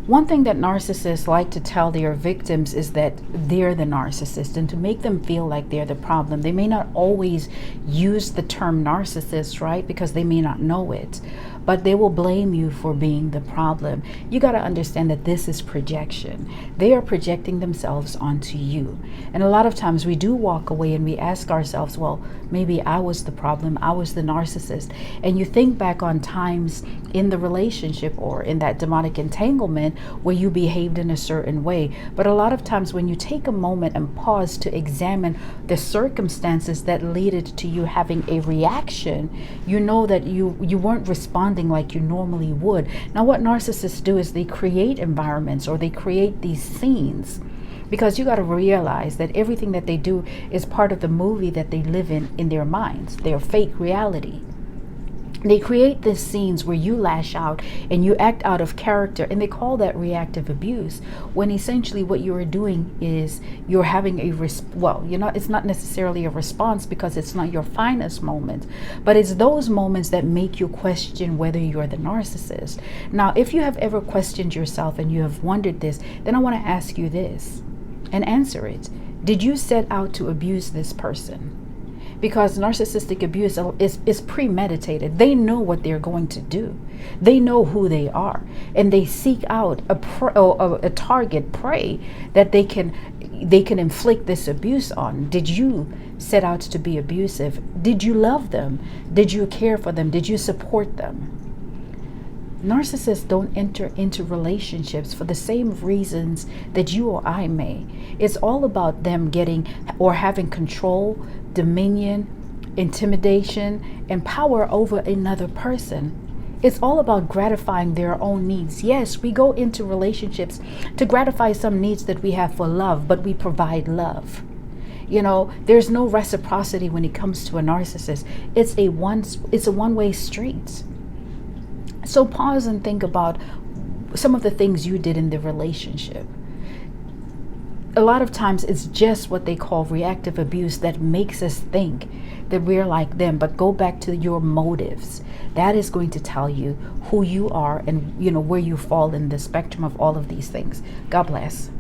One thing that narcissists like to tell their victims is that they're the narcissist, and to make them feel like they're the problem. They may not always use the term narcissist, right? Because they may not know it, but they will blame you for being the problem. You got to understand that this is projection. They are projecting themselves onto you. And a lot of times we do walk away and we ask ourselves, well, maybe I was the problem. I was the narcissist. And you think back on times in the relationship or in that demonic entanglement where you behaved in a certain way. But a lot of times when you take a moment and pause to examine the circumstances that led to you having a reaction, you know that you weren't responding like you normally would. Now, what narcissists do is they create environments or they create these scenes, because you got to realize that everything that they do is part of the movie that they live in their minds, their fake reality. They create these scenes where you lash out and you act out of character, and they call that reactive abuse, when essentially what you are doing is you're having it's not necessarily a response because it's not your finest moment, but it's those moments that make you question whether you're the narcissist. Now, if you have ever questioned yourself and you have wondered this, then I want to ask you this and answer it. Did you set out to abuse this person? Because narcissistic abuse is premeditated. They know what they're going to do. They know who they are, and they seek out a target prey that they can inflict this abuse on. Did you set out to be abusive? Did you love them? Did you care for them? Did you support them? Narcissists don't enter into relationships for the same reasons that you or I may. It's all about them getting or having control, dominion, intimidation, and power over another person. It's all about gratifying their own needs. Yes, we go into relationships to gratify some needs that we have for love, but we provide love. You know, there's no reciprocity when it comes to a narcissist. It's a one-way street. So pause and think about some of the things you did in the relationship. A lot of times it's just what they call reactive abuse that makes us think that we're like them. But go back to your motives. That is going to tell you who you are and, where you fall in the spectrum of all of these things. God bless.